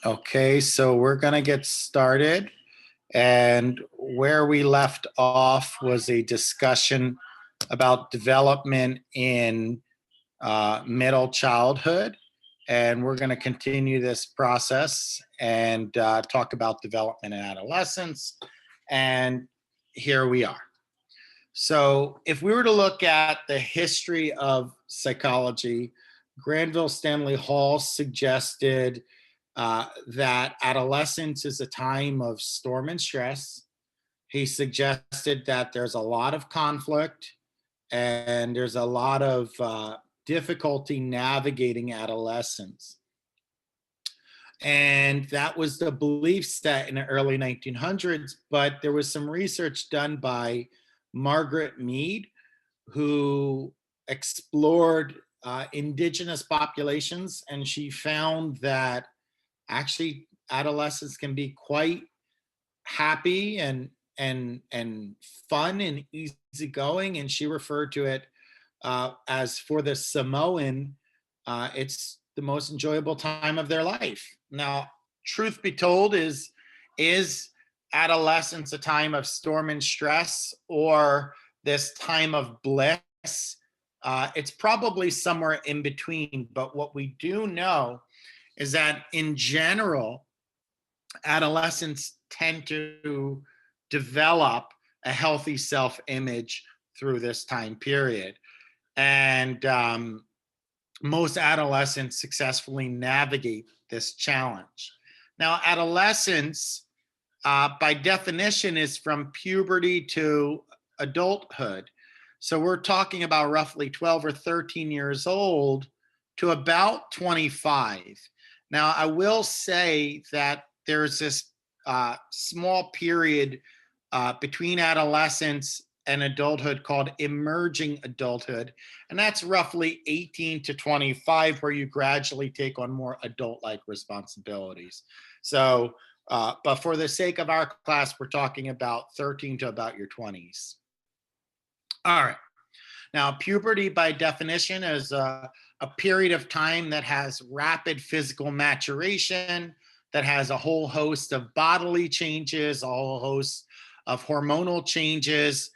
Okay, so we're going to get started. And where we left off was a discussion about development in middle childhood. And we're going to continue this process and talk about development in adolescence. And here we are. So, if we were to look at the history of psychology, Granville Stanley Hall suggested that adolescence is a time of storm and stress. He suggested that there's a lot of conflict and there's a lot of difficulty navigating adolescence. And that was the belief set in the early 1900s. But there was some research done by Margaret Mead, who explored indigenous populations, and she found that actually adolescents can be quite happy and fun and easygoing. And she referred to it as, for the Samoan, it's the most enjoyable time of their life. Now, truth be told, is adolescence a time of storm and stress, or this time of bliss? It's probably somewhere in between. But what we do know is that in general, adolescents tend to develop a healthy self-image through this time period. And most adolescents successfully navigate this challenge. Now, adolescence, by definition, is from puberty to adulthood. So we're talking about roughly 12 or 13 years old to about 25. Now, I will say that there's this small period between adolescence and adulthood called emerging adulthood. And that's roughly 18 to 25, where you gradually take on more adult-like responsibilities. So, but for the sake of our class, we're talking about 13 to about your 20s. All right. Now, puberty, by definition, is a period of time that has rapid physical maturation, that has a whole host of bodily changes, a whole host of hormonal changes.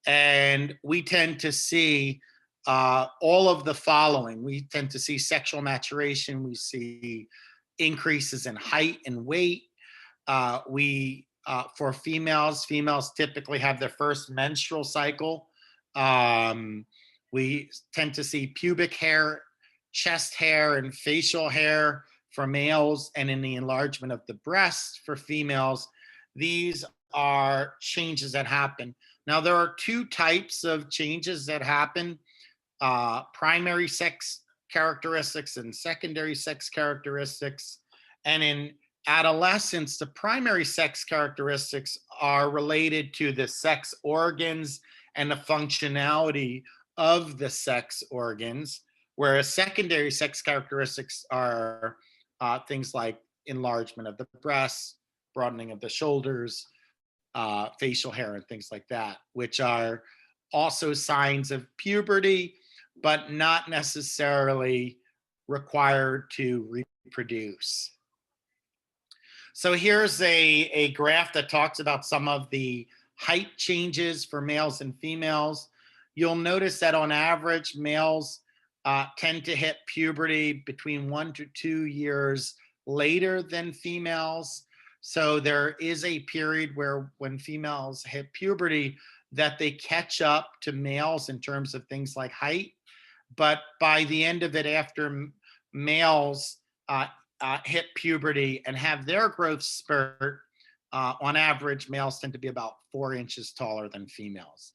And we tend to see all of the following. We tend to see sexual maturation. We see increases in height and weight. For females typically have their first menstrual cycle. We tend to see pubic hair, chest hair, and facial hair for males, and in the enlargement of the breast for females. These are changes that happen. Now, there are two types of changes that happen: primary sex characteristics and secondary sex characteristics. And in adolescence, the primary sex characteristics are related to the sex organs and the functionality of the sex organs, whereas secondary sex characteristics are things like enlargement of the breasts, broadening of the shoulders, facial hair, and things like that, which are also signs of puberty, but not necessarily required to reproduce. So here's a graph that talks about some of the height changes for males and females. You'll notice that on average, males tend to hit puberty between 1 to 2 years later than females. So there is a period where, when females hit puberty, that they catch up to males in terms of things like height. But by the end of it, after males hit puberty and have their growth spurt, on average, males tend to be about 4 inches taller than females.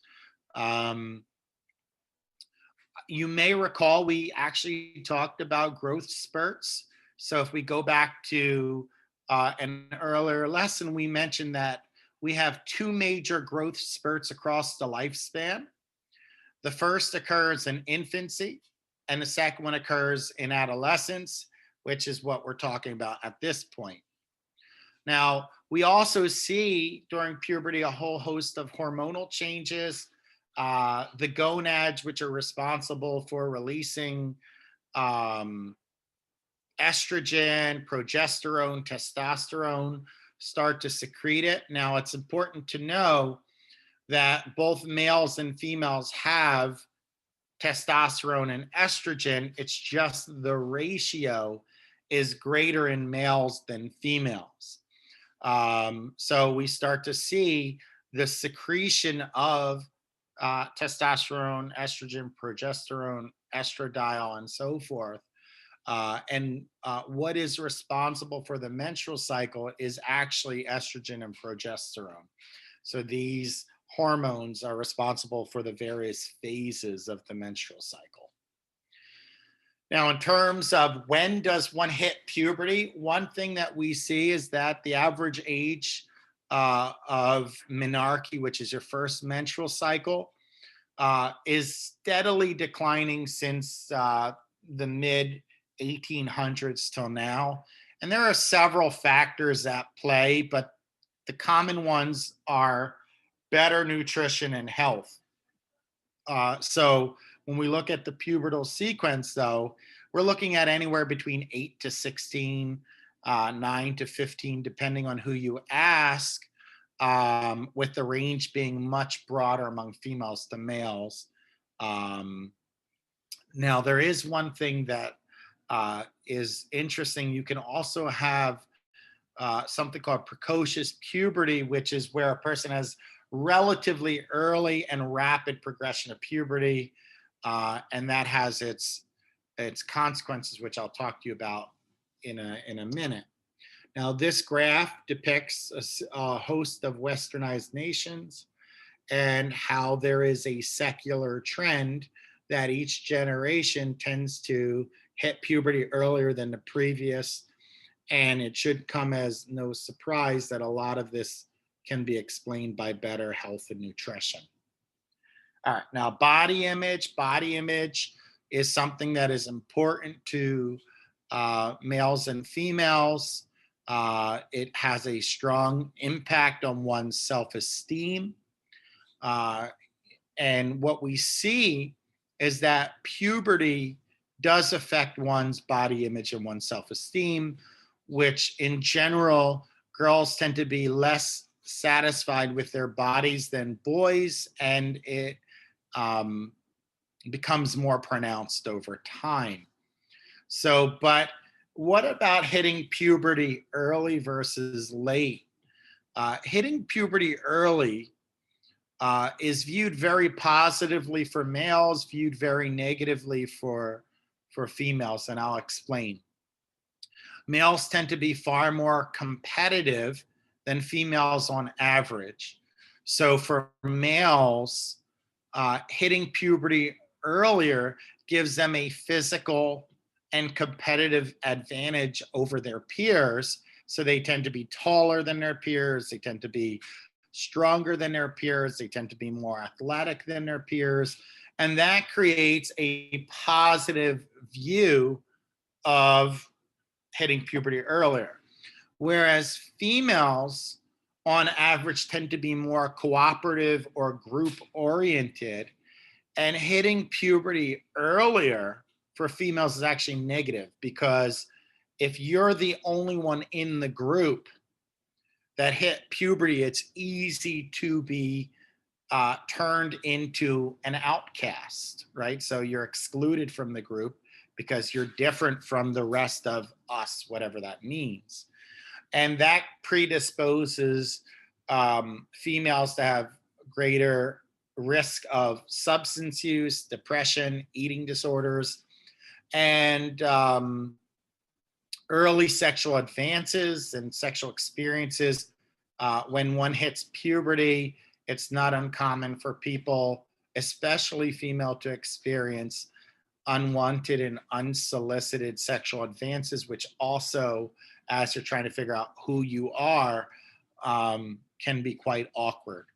You may recall we actually talked about growth spurts. So if we go back to an earlier lesson, we mentioned that we have 2 major growth spurts across the lifespan. The first occurs in infancy, and the second one occurs in adolescence, which is what we're talking about at this point. Now, we also see during puberty a whole host of hormonal changes. The gonads, which are responsible for releasing estrogen, progesterone, testosterone start to secrete it. Now, it's important to know that both males and females have testosterone and estrogen. It's just the ratio is greater in males than females. So we start to see the secretion of testosterone, estrogen, progesterone, estradiol, and so forth. And what is responsible for the menstrual cycle is actually estrogen and progesterone. So these hormones are responsible for the various phases of the menstrual cycle. Now, in terms of when does one hit puberty, one thing that we see is that the average age of menarche, which is your first menstrual cycle, is steadily declining since the mid 1800s till now. And there are several factors at play, but the common ones are better nutrition and health. So when we look at the pubertal sequence, though, we're looking at anywhere between 8 to 16, 9 to 15, depending on who you ask, with the range being much broader among females than males. Now, there is one thing that is interesting. You can also have something called precocious puberty, which is where a person has relatively early and rapid progression of puberty, and that has its consequences, which I'll talk to you about in a minute. Now, this graph depicts a host of westernized nations and how there is a secular trend that each generation tends to hit puberty earlier than the previous. And it should come as no surprise that a lot of this can be explained by better health and nutrition. All right, now body image. Body image is something that is important to males and females. It has a strong impact on one's self-esteem. And what we see is that puberty does affect one's body image and one's self-esteem, which in general, girls tend to be less satisfied with their bodies than boys, and it becomes more pronounced over time. So, but what about hitting puberty early versus late? Hitting puberty early is viewed very positively for males, viewed very negatively for females, and I'll explain. Males tend to be far more competitive than females on average. So for males, hitting puberty earlier gives them a physical and competitive advantage over their peers. So they tend to be taller than their peers. They tend to be stronger than their peers. They tend to be more athletic than their peers. And that creates a positive view of hitting puberty earlier. Whereas females, on average, tend to be more cooperative or group oriented, and hitting puberty earlier for females is actually negative, because if you're the only one in the group that hit puberty, it's easy to be turned into an outcast, right? So you're excluded from the group because you're different from the rest of us, whatever that means. And that predisposes females to have greater risk of substance use, depression, eating disorders, and early sexual advances and sexual experiences. When one hits puberty, it's not uncommon for people, especially female, to experience unwanted and unsolicited sexual advances, which also, as you're trying to figure out who you are, can be quite awkward.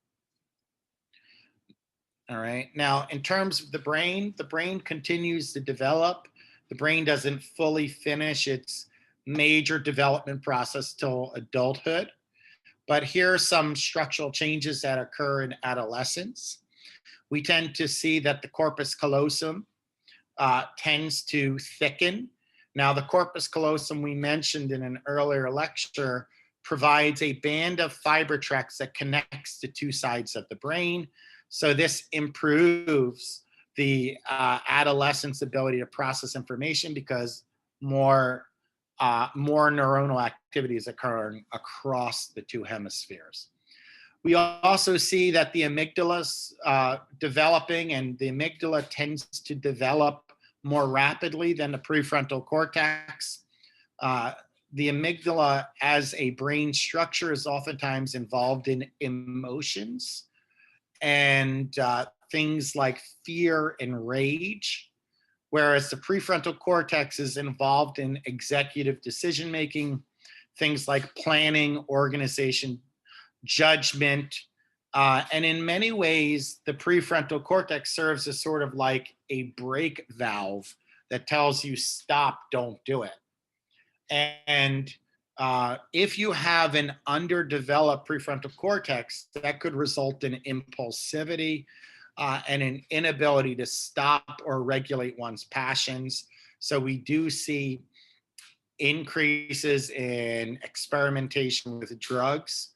All right. Now, in terms of the brain continues to develop. The brain doesn't fully finish its major development process till adulthood. But here are some structural changes that occur in adolescence. We tend to see that the corpus callosum tends to thicken. Now, the corpus callosum we mentioned in an earlier lecture provides a band of fiber tracts that connects to two sides of the brain. So this improves the adolescent's ability to process information because more neuronal activity is occurring across the two hemispheres. We also see that the amygdala is developing, and the amygdala tends to develop more rapidly than the prefrontal cortex. The amygdala as a brain structure is oftentimes involved in emotions and things like fear and rage, whereas the prefrontal cortex is involved in executive decision making, things like planning, organization, judgment. And in many ways, the prefrontal cortex serves as sort of like a brake valve that tells you stop, don't do it. And if you have an underdeveloped prefrontal cortex, that could result in impulsivity and an inability to stop or regulate one's passions. So we do see increases in experimentation with drugs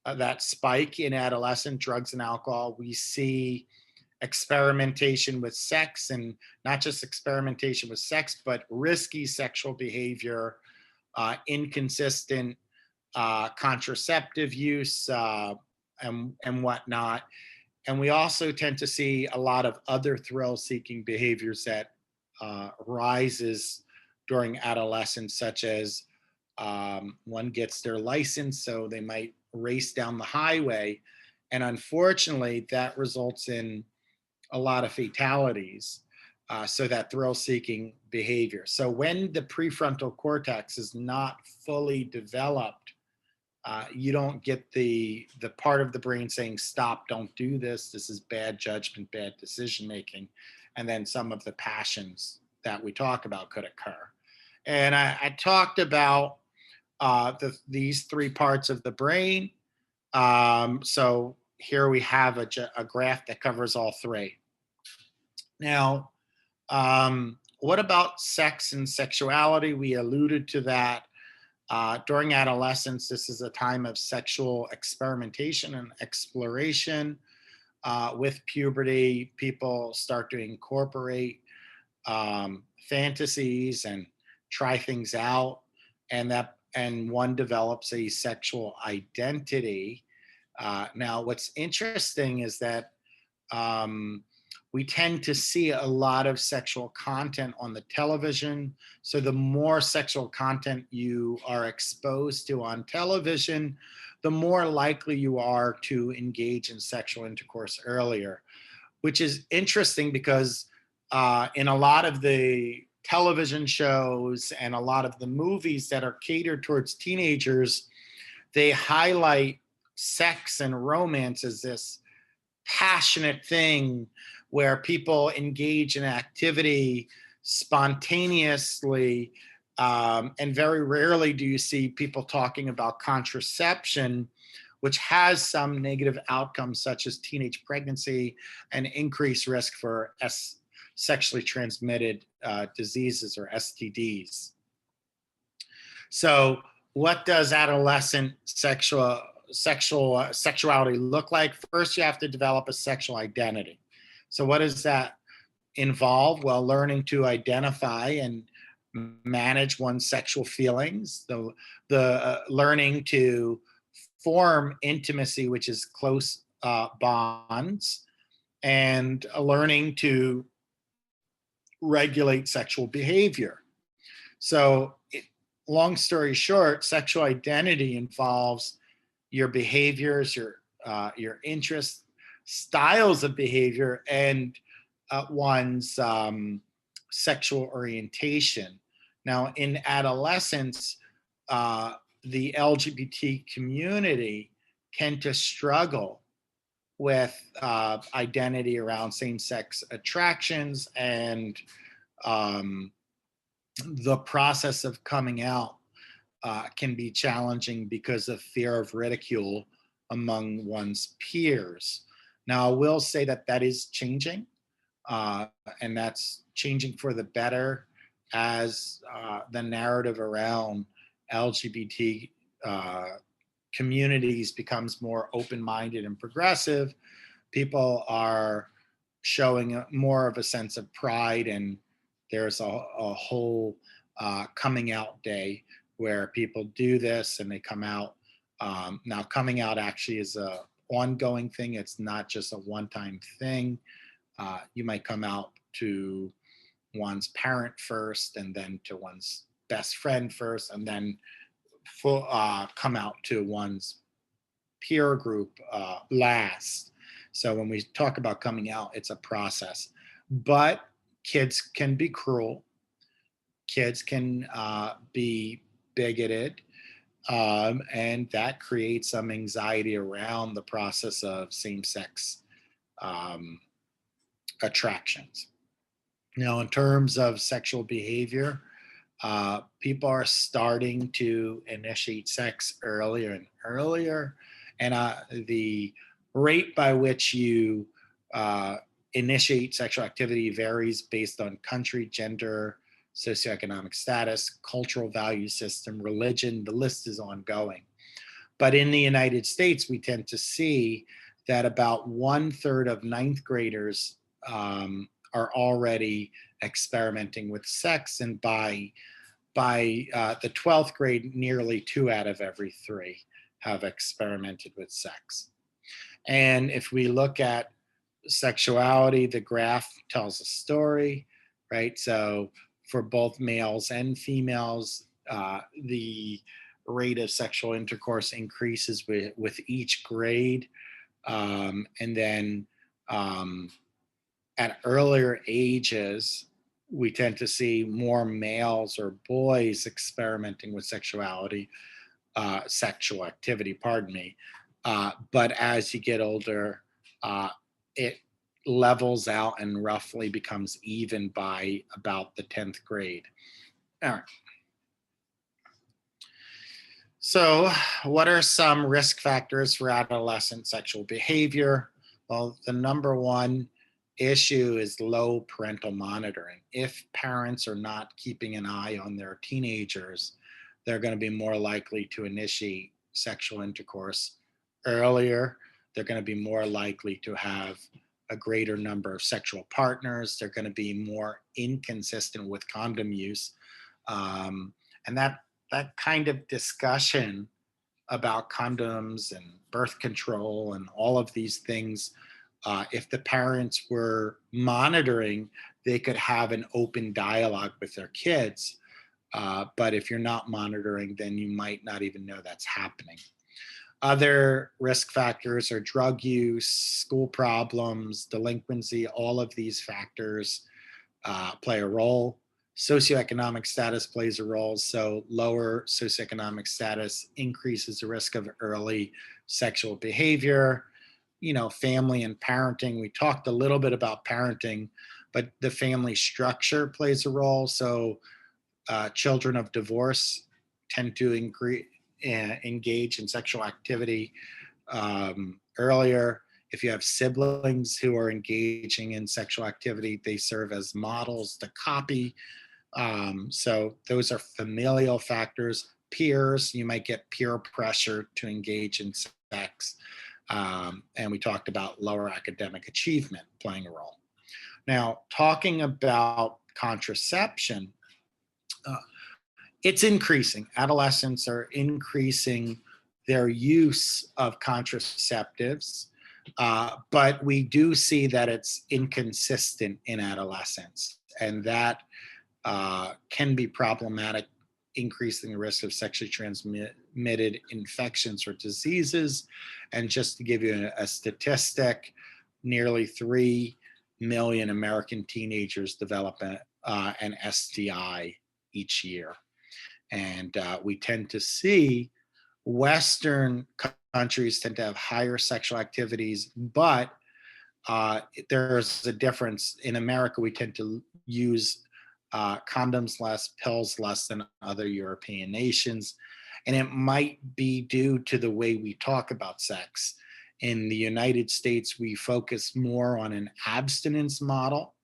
that spike in adolescent, drugs and alcohol. We see experimentation with sex, and not just experimentation with sex, but risky sexual behavior, inconsistent contraceptive use, and whatnot. And we also tend to see a lot of other thrill-seeking behaviors that rises during adolescence, such as one gets their license, so they might race down the highway. And unfortunately, that results in a lot of fatalities. So that thrill-seeking behavior. So when the prefrontal cortex is not fully developed, you don't get the part of the brain saying, stop, don't do this. This is bad judgment, bad decision-making. And then some of the passions that we talk about could occur. And I talked about these three parts of the brain. So here we have a graph that covers all three. Now, what about sex and sexuality? We alluded to that. During adolescence, this is a time of sexual experimentation and exploration. With puberty, people start to incorporate fantasies and try things out, and one develops a sexual identity. Now, what's interesting is that we tend to see a lot of sexual content on the television. So the more sexual content you are exposed to on television, the more likely you are to engage in sexual intercourse earlier, which is interesting because in a lot of the television shows and a lot of the movies that are catered towards teenagers, they highlight sex and romance as this passionate thing where people engage in activity spontaneously, and very rarely do you see people talking about contraception, which has some negative outcomes such as teenage pregnancy and increased risk for sexually transmitted diseases or STDs. So what does adolescent sexuality look like? First, you have to develop a sexual identity. So what does that involve? Well, learning to identify and manage one's sexual feelings, the learning to form intimacy, which is close bonds, and learning to regulate sexual behavior. So long story short, sexual identity involves your behaviors, your interests, styles of behavior, and one's sexual orientation. Now, in adolescence, the LGBT community tend to struggle with identity around same-sex attractions, and the process of coming out can be challenging because of fear of ridicule among one's peers. Now, I will say that that is changing, and that's changing for the better as the narrative around LGBT communities becomes more open-minded and progressive, people are showing more of a sense of pride, and there's a whole coming out day where people do this and they come out. Now, coming out actually is a ongoing thing. It's not just a one-time thing. You might come out to one's parent first, and then to one's best friend first, and then come out to one's peer group last. So when we talk about coming out, it's a process. But kids can be cruel. Kids can be bigoted. And that creates some anxiety around the process of same-sex um, attractions. Now, in terms of sexual behavior, people are starting to initiate sex earlier and earlier. And the rate by which you initiate sexual activity varies based on country, gender, socioeconomic status, cultural value system, religion. The list is ongoing. But in the United States, we tend to see that about 1/3 of ninth graders are already experimenting with sex, and by the 12th grade, nearly 2 out of every 3 have experimented with sex. And if we look at sexuality, the graph tells a story, right? So for both males and females, the rate of sexual intercourse increases with each grade. And then at earlier ages, we tend to see more males or boys experimenting with sexual activity, pardon me. But as you get older, it levels out and roughly becomes even by about the 10th grade. All right. So, what are some risk factors for adolescent sexual behavior? Well, the number one issue is low parental monitoring. If parents are not keeping an eye on their teenagers, they're going to be more likely to initiate sexual intercourse earlier. They're going to be more likely to have a greater number of sexual partners. They're going to be more inconsistent with condom use. And that kind of discussion about condoms and birth control and all of these things, if the parents were monitoring, they could have an open dialogue with their kids. But if you're not monitoring, then you might not even know that's happening. Other risk factors are drug use, school problems, delinquency. All of these factors play a role. Socioeconomic status plays a role. So lower socioeconomic status increases the risk of early sexual behavior. Family and parenting. We talked a little bit about parenting, but the family structure plays a role. So children of divorce tend to engage in sexual activity earlier. If you have siblings who are engaging in sexual activity, they serve as models to copy. So those are familial factors. Peers, you might get peer pressure to engage in sex. And we talked about lower academic achievement playing a role. Now, talking about contraception, it's increasing. Adolescents are increasing their use of contraceptives, but we do see that it's inconsistent in adolescence, and that can be problematic, increasing the risk of sexually transmitted infections or diseases. And just to give you a statistic, nearly 3 million American teenagers develop an STI each year. And we tend to see Western countries tend to have higher sexual activities, but there's a difference. In America, we tend to use condoms less, pills less than other European nations. And it might be due to the way we talk about sex. In the United States, we focus more on an abstinence model.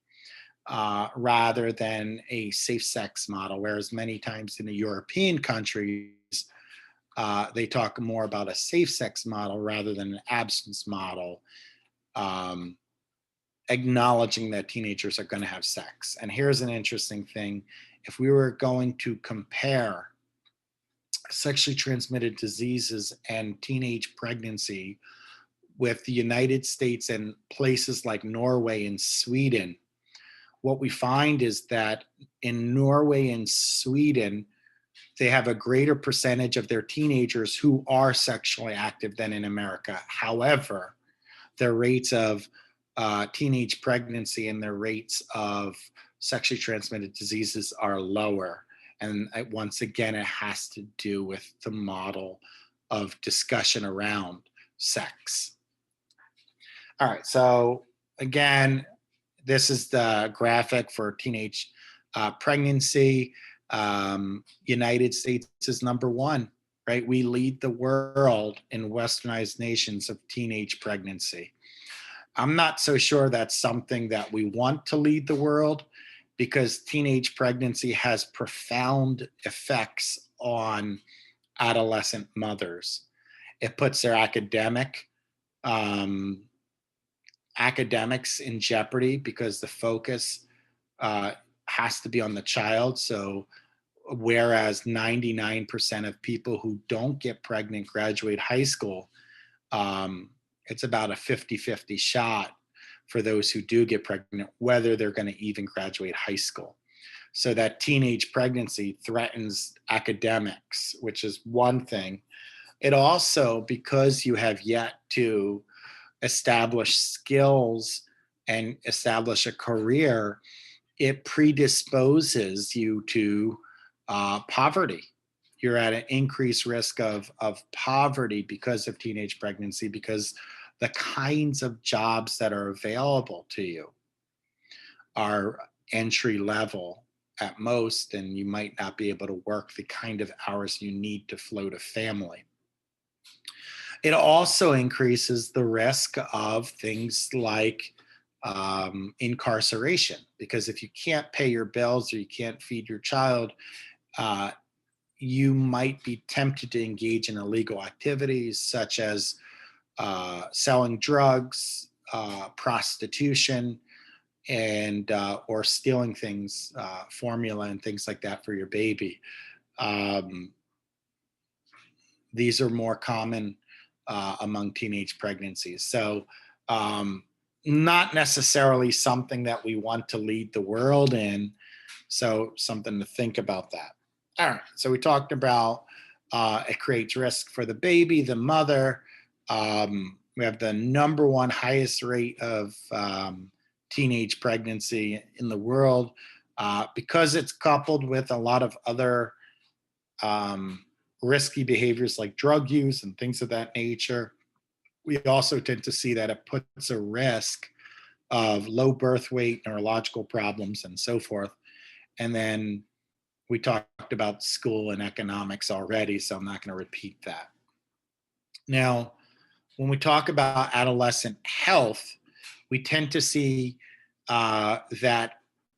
rather than a safe sex model, whereas many times in the European countries, they talk more about a safe sex model rather than an abstinence model, um, acknowledging that teenagers are going to have sex. And here's an interesting thing. If we were going to compare sexually transmitted diseases and teenage pregnancy with the United States and places like Norway and Sweden, what we find is that in Norway and Sweden, they have a greater percentage of their teenagers who are sexually active than in America. However, their rates of teenage pregnancy and their rates of sexually transmitted diseases are lower. And once again, it has to do with the model of discussion around sex. All right, so again, this is the graphic for teenage pregnancy. United States is number one, right? We lead the world in westernized nations of teenage pregnancy. I'm not so sure that's something that we want to lead the world, because teenage pregnancy has profound effects on adolescent mothers. It puts their academics in jeopardy because the focus uh, has to be on the child. So whereas 99% of people who don't get pregnant graduate high school, it's about a 50-50 shot for those who do get pregnant, whether they're going to even graduate high school. So that teenage pregnancy threatens academics, which is one thing. It also, because you have yet to establish skills and establish a career, it predisposes you to poverty. You're at an increased risk of poverty because of teenage pregnancy, because the kinds of jobs that are available to you are entry level at most, and you might not be able to work the kind of hours you need to float a family. It also increases the risk of things like incarceration, because if you can't pay your bills or you can't feed your child, uh, you might be tempted to engage in illegal activities such as selling drugs, prostitution, and or stealing things, formula and things like that for your baby. Um, these are more common among teenage pregnancies. So, not necessarily something that we want to lead the world in. So, something to think about that. All right. So, we talked about it creates risk for the baby, the mother. We have the number one highest rate of teenage pregnancy in the world because it's coupled with a lot of other um, risky behaviors like drug use and things of that nature. We also tend to see that it puts a risk of low birth weight, neurological problems, and so forth. And then we talked about school and economics already, so I'm not going to repeat that. Now, when we talk about adolescent health, we tend to see that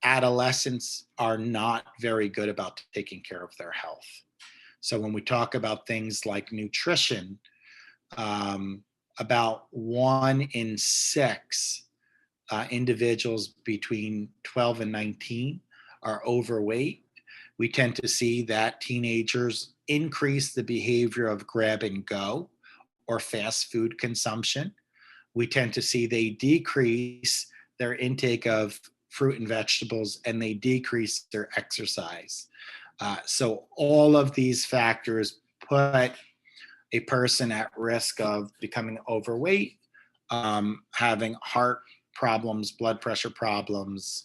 adolescents are not very good about taking care of their health. So when we talk about things like nutrition, about 1 in 6 individuals between 12 and 19 are overweight. We tend to see that teenagers increase the behavior of grab and go or fast food consumption. We tend to see they decrease their intake of fruit and vegetables, and they decrease their exercise. So all of these factors put a person at risk of becoming overweight, having heart problems, blood pressure problems,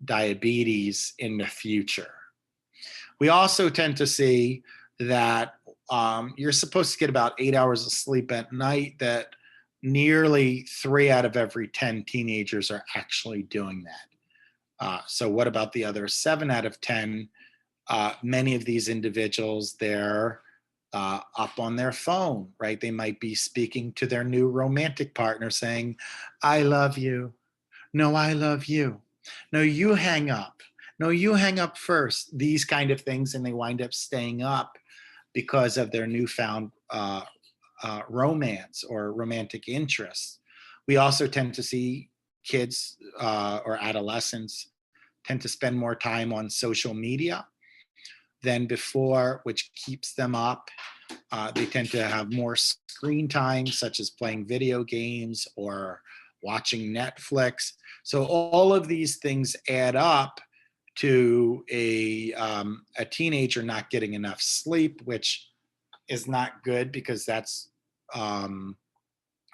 diabetes in the future. We also tend to see that you're supposed to get about 8 hours of sleep at night, that nearly 3 out of every 10 teenagers are actually doing that. So what about the other 7 out of 10? Many of these individuals, they're up on their phone, right? They might be speaking to their new romantic partner saying, I love you. No, I love you. No, you hang up. No, you hang up first. These kind of things, and they wind up staying up because of their newfound romance or romantic interests. We also tend to see kids or adolescents tend to spend more time on social media than before, which keeps them up. They tend to have more screen time, such as playing video games or watching Netflix. So all of these things add up to a teenager not getting enough sleep, which is not good because that's um,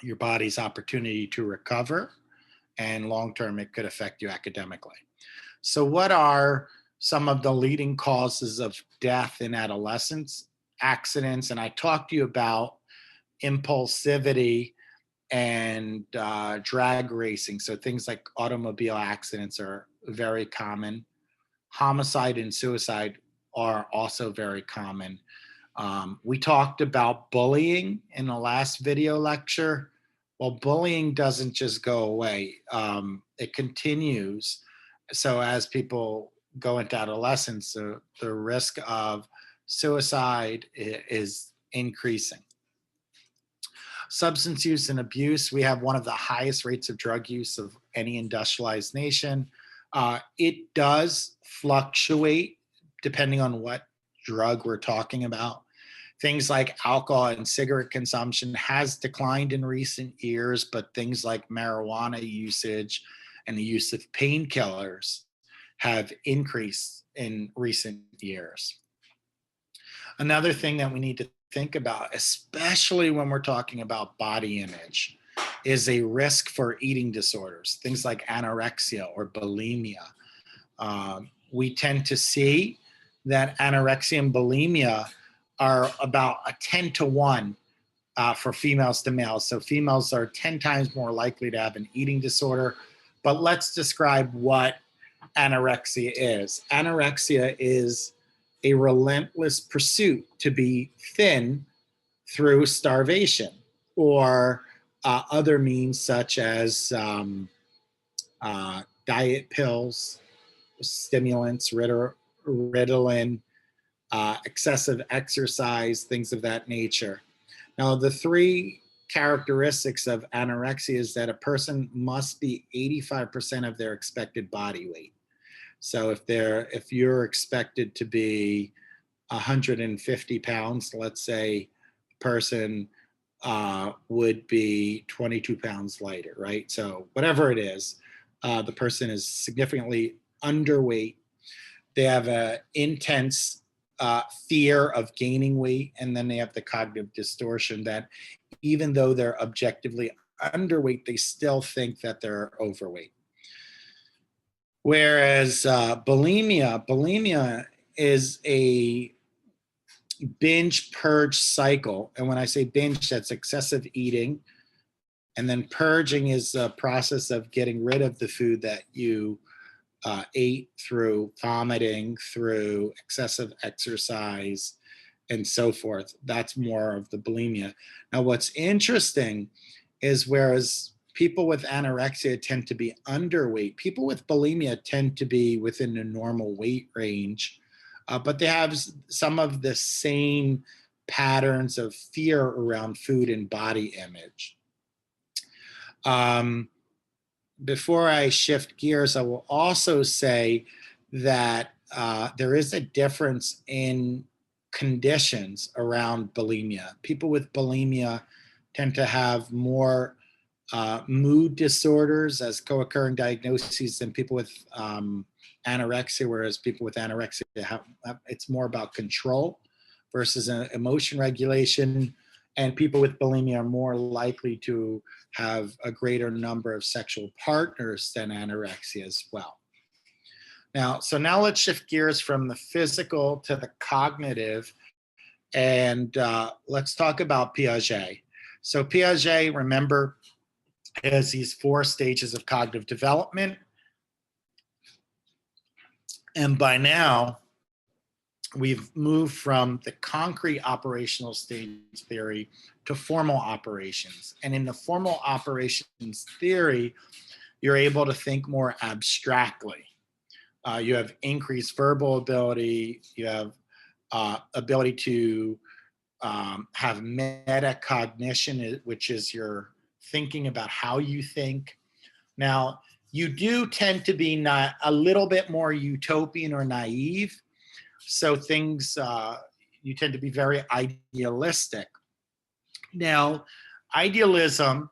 your body's opportunity to recover. And long term, it could affect you academically. So, what are some of the leading causes of death in adolescence? Accidents. And I talked to you about impulsivity and drag racing. So, things like automobile accidents are very common. Homicide and suicide are also very common. We talked about bullying in the last video lecture. Well, bullying doesn't just go away, it continues. So, as people go into adolescence, the risk of suicide is increasing. Substance use and abuse, we have one of the highest rates of drug use of any industrialized nation. It does fluctuate depending on what drug we're talking about. Things like alcohol and cigarette consumption has declined in recent years, but things like marijuana usage and the use of painkillers have increased in recent years. Another thing that we need to think about, especially when we're talking about body image, is a risk for eating disorders, things like anorexia or bulimia. We tend to see that anorexia and bulimia are about a 10-to-1 for females to males. So females are 10 times more likely to have an eating disorder. But let's describe what anorexia is. Anorexia is a relentless pursuit to be thin through starvation or other means such as diet pills, stimulants, Ritalin, excessive exercise, things of that nature. Now, the three characteristics of anorexia is that a person must be 85% of their expected body weight. So if you're expected to be 150 pounds, let's say a person would be 22 pounds lighter, right? So whatever it is, the person is significantly underweight. They have an intense fear of gaining weight, and then they have the cognitive distortion that even though they're objectively underweight, they still think that they're overweight. Whereas bulimia is a binge purge cycle. And when I say binge, that's excessive eating. And then purging is a process of getting rid of the food that you ate through vomiting, through excessive exercise, and so forth. That's more of the bulimia. Now, what's interesting is whereas people with anorexia tend to be underweight, people with bulimia tend to be within the normal weight range, but they have some of the same patterns of fear around food and body image. Before I shift gears, I will also say that there is a difference in conditions around bulimia. People with bulimia tend to have more mood disorders as co-occurring diagnoses than people with anorexia, whereas people with anorexia, it's more about control versus emotion regulation. And people with bulimia are more likely to have a greater number of sexual partners than anorexia as well. Now let's shift gears from the physical to the cognitive, and let's talk about Piaget. So Piaget, remember, has these 4 stages of cognitive development. And by now, we've moved from the concrete operational stage theory to formal operations. And in the formal operations theory, you're able to think more abstractly. You have increased verbal ability. You have ability to have metacognition, which is your thinking about how you think. Now, you do tend to be not a little bit more utopian or naive. So things, you tend to be very idealistic. Now, idealism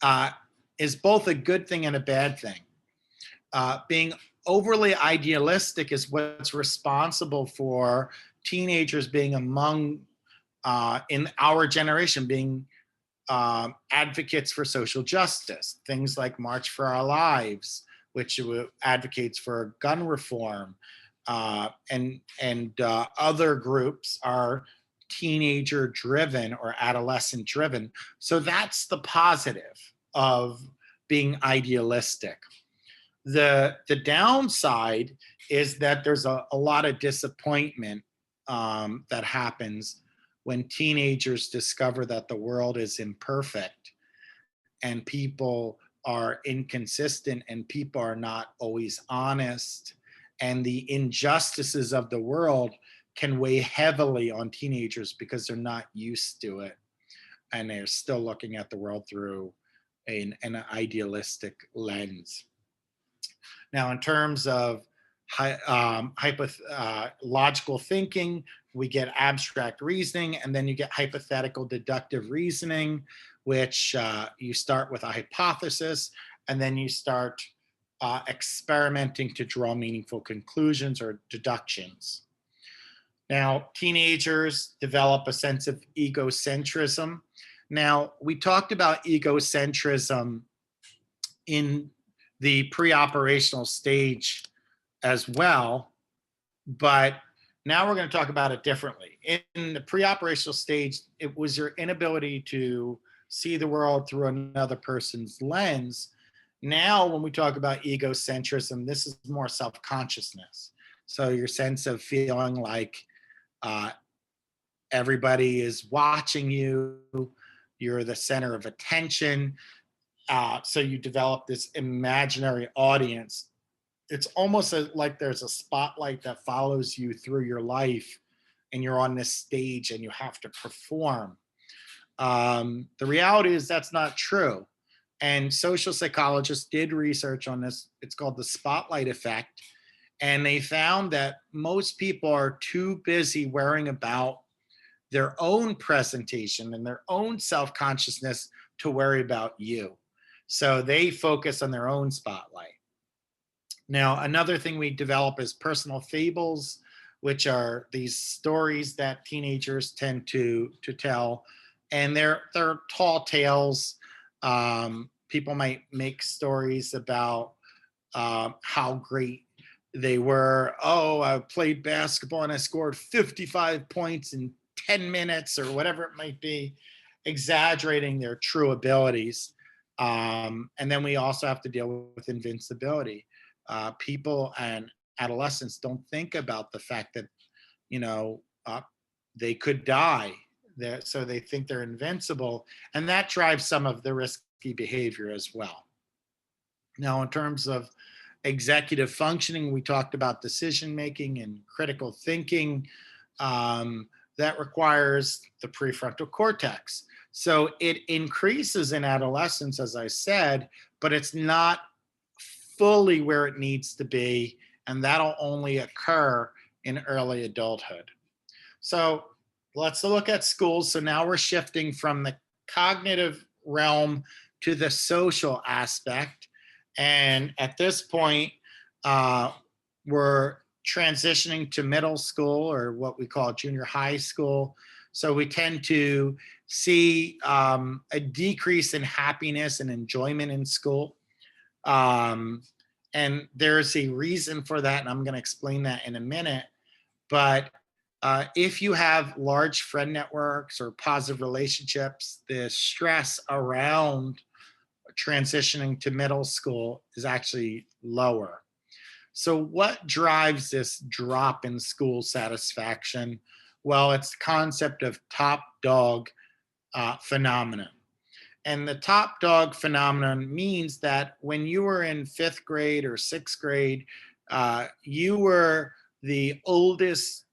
uh, is both a good thing and a bad thing. Being overly idealistic is what's responsible for teenagers being among, in our generation, being advocates for social justice. Things like March for Our Lives, which advocates for gun reform, and other groups are teenager driven or adolescent driven. So that's the positive of being idealistic. The downside is that there's a lot of disappointment that happens when teenagers discover that the world is imperfect and people are inconsistent and people are not always honest, and the injustices of the world can weigh heavily on teenagers because they're not used to it and they're still looking at the world through an idealistic lens. Now, in terms of logical thinking, we get abstract reasoning, and then you get hypothetical deductive reasoning, which you start with a hypothesis, and then you start experimenting to draw meaningful conclusions or deductions. Now, teenagers develop a sense of egocentrism. Now, we talked about egocentrism in the pre-operational stage as well, but now we're going to talk about it differently. In the pre-operational stage, it was your inability to see the world through another person's lens. Now, when we talk about egocentrism, this is more self-consciousness. So your sense of feeling like everybody is watching you, you're the center of attention. So you develop this imaginary audience. It's almost like there's a spotlight that follows you through your life, and you're on this stage and you have to perform. The reality is that's not true. And social psychologists did research on this. It's called the spotlight effect. And they found that most people are too busy worrying about their own presentation and their own self-consciousness to worry about you. So they focus on their own spotlight. Now, another thing we develop is personal fables, which are these stories that teenagers tend to tell. And they're tall tales. People might make stories about how great they were. Oh, I played basketball and I scored 55 points in 10 minutes or whatever it might be, exaggerating their true abilities. And then we also have to deal with invincibility. People and adolescents don't think about the fact that, they could die. So they think they're invincible. And that drives some of the risky behavior as well. Now, in terms of executive functioning, we talked about decision making and critical thinking. That requires the prefrontal cortex. So it increases in adolescence, as I said, but it's not fully where it needs to be, and that'll only occur in early adulthood. So let's look at schools. So now we're shifting from the cognitive realm to the social aspect. And at this point, we're transitioning to middle school, or what we call junior high school. So we tend to see a decrease in happiness and enjoyment in school. And there's a reason for that, and I'm going to explain that in a minute. But if you have large friend networks or positive relationships, the stress around transitioning to middle school is actually lower. So what drives this drop in school satisfaction? Well, it's the concept of top dog phenomenon. And the top dog phenomenon means that when you were in fifth grade or sixth grade, you were the oldest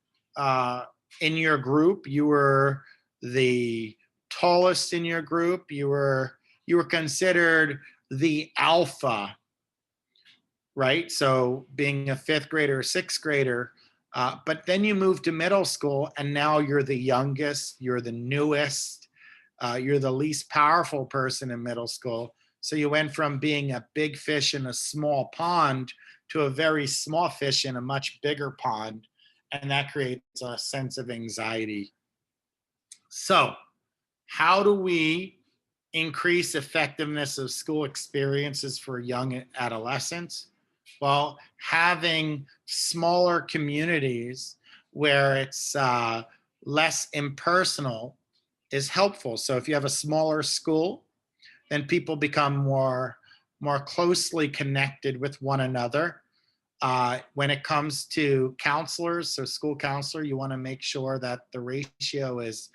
in your group. You were the tallest in your group. You were considered the alpha, right? So being a fifth grader or sixth grader, but then you move to middle school and now you're the youngest, you're the newest, you're the least powerful person in middle school. So you went from being a big fish in a small pond to a very small fish in a much bigger pond. And that creates a sense of anxiety. So, how do we increase effectiveness of school experiences for young adolescents? Well, having smaller communities where it's less impersonal is helpful. So if you have a smaller school, then people become more closely connected with one another. When it comes to counselors, so school counselor, you want to make sure that the ratio is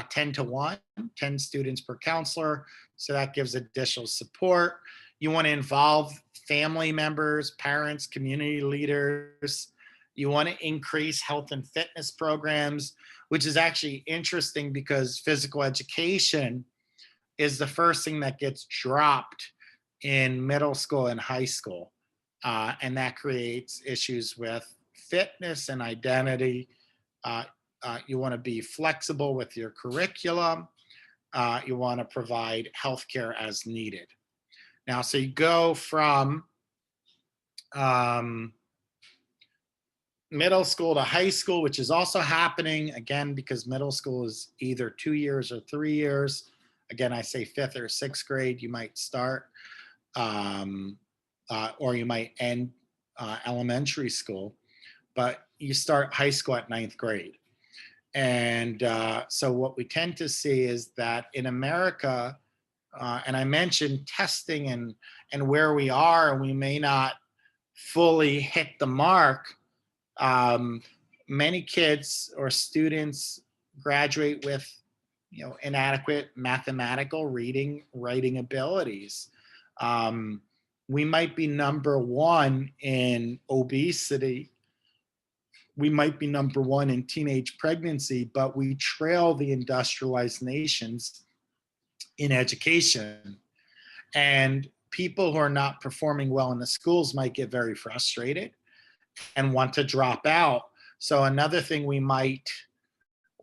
10 to 1, 10 students per counselor. So that gives additional support. You want to involve family members, parents, community leaders. You want to increase health and fitness programs, which is actually interesting because physical education is the first thing that gets dropped in middle school and high school. And that creates issues with fitness and identity. You want to be flexible with your curriculum. You want to provide healthcare as needed. Now, so you go from middle school to high school, which is also happening again because middle school is either 2 years or 3 years. Again, I say fifth or sixth grade, you might start, or you might end elementary school, but you start high school at ninth grade. And so what we tend to see is that in America, and I mentioned testing and where we are, and we may not fully hit the mark. Many kids or students graduate with inadequate mathematical reading, writing abilities. We might be number one in obesity. We might be number one in teenage pregnancy, but we trail the industrialized nations in education. And people who are not performing well in the schools might get very frustrated and want to drop out. So another thing we might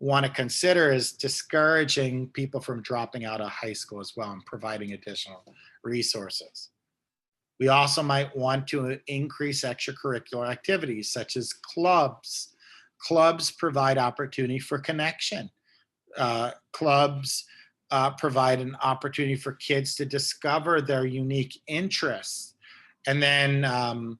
want to consider is discouraging people from dropping out of high school as well and providing additional resources. We also might want to increase extracurricular activities such as clubs. Clubs provide opportunity for connection. Clubs provide an opportunity for kids to discover their unique interests. And then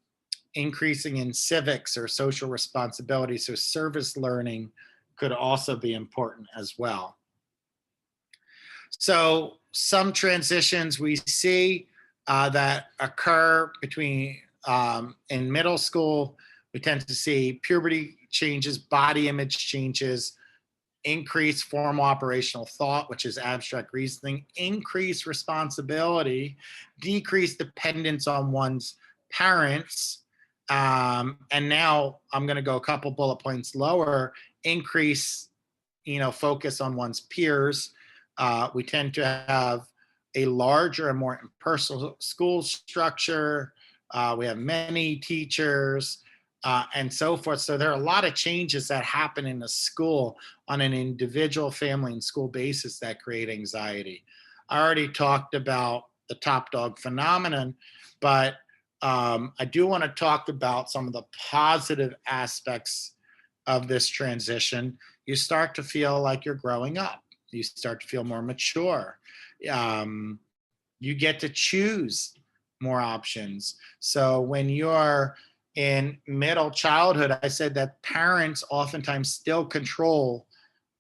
increasing in civics or social responsibility, so service learning could also be important as well. So some transitions we see that occur between in middle school, we tend to see puberty changes, body image changes, increased formal operational thought, which is abstract reasoning, increased responsibility, decreased dependence on one's parents, and now I'm going to go a couple bullet points lower, increase focus on one's peers. We tend to have a larger and more impersonal school structure. We have many teachers and so forth. So there are a lot of changes that happen in the school on an individual, family, and school basis that create anxiety. I already talked about the top dog phenomenon, but I do want to talk about some of the positive aspects of this transition. You start to feel like you're growing up. You start to feel more mature. You get to choose more options. So when you're in middle childhood, I said that parents oftentimes still control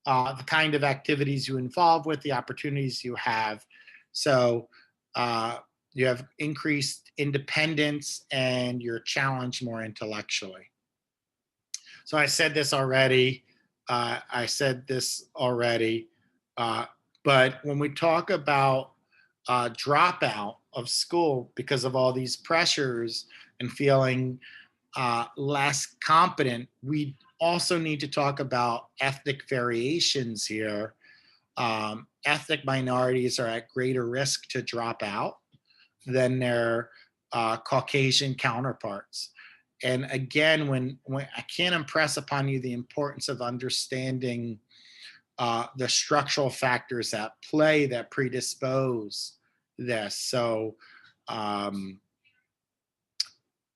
the kind of activities you involve with, the opportunities you have. So you have increased independence and you're challenged more intellectually. So I said this already. But when we talk about dropout of school because of all these pressures and feeling less competent, we also need to talk about ethnic variations here. Ethnic minorities are at greater risk to drop out than their Caucasian counterparts. And again, when I can't impress upon you the importance of understanding the structural factors at play that predispose this. So, um,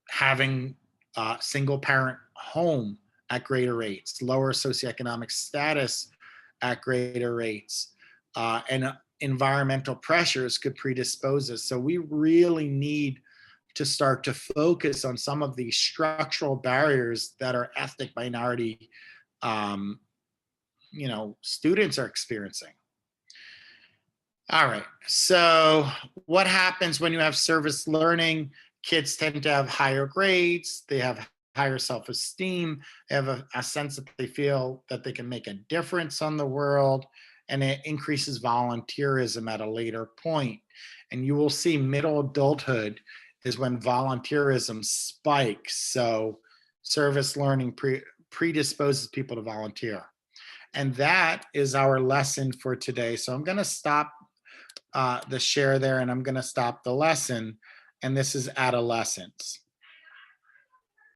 having single parent home at greater rates, lower socioeconomic status at greater rates, and environmental pressures could predispose us. So we really need to start to focus on some of these structural barriers that our ethnic minority um, students are experiencing. All right. So, what happens when you have service learning? Kids tend to have higher grades, they have higher self esteem, they have a sense that they feel that they can make a difference on the world, and it increases volunteerism at a later point. And you will see middle adulthood is when volunteerism spikes. So, service learning predisposes people to volunteer. And that is our lesson for today. So, I'm going to stop the share there, and I'm going to stop the lesson. And this is Adolescence.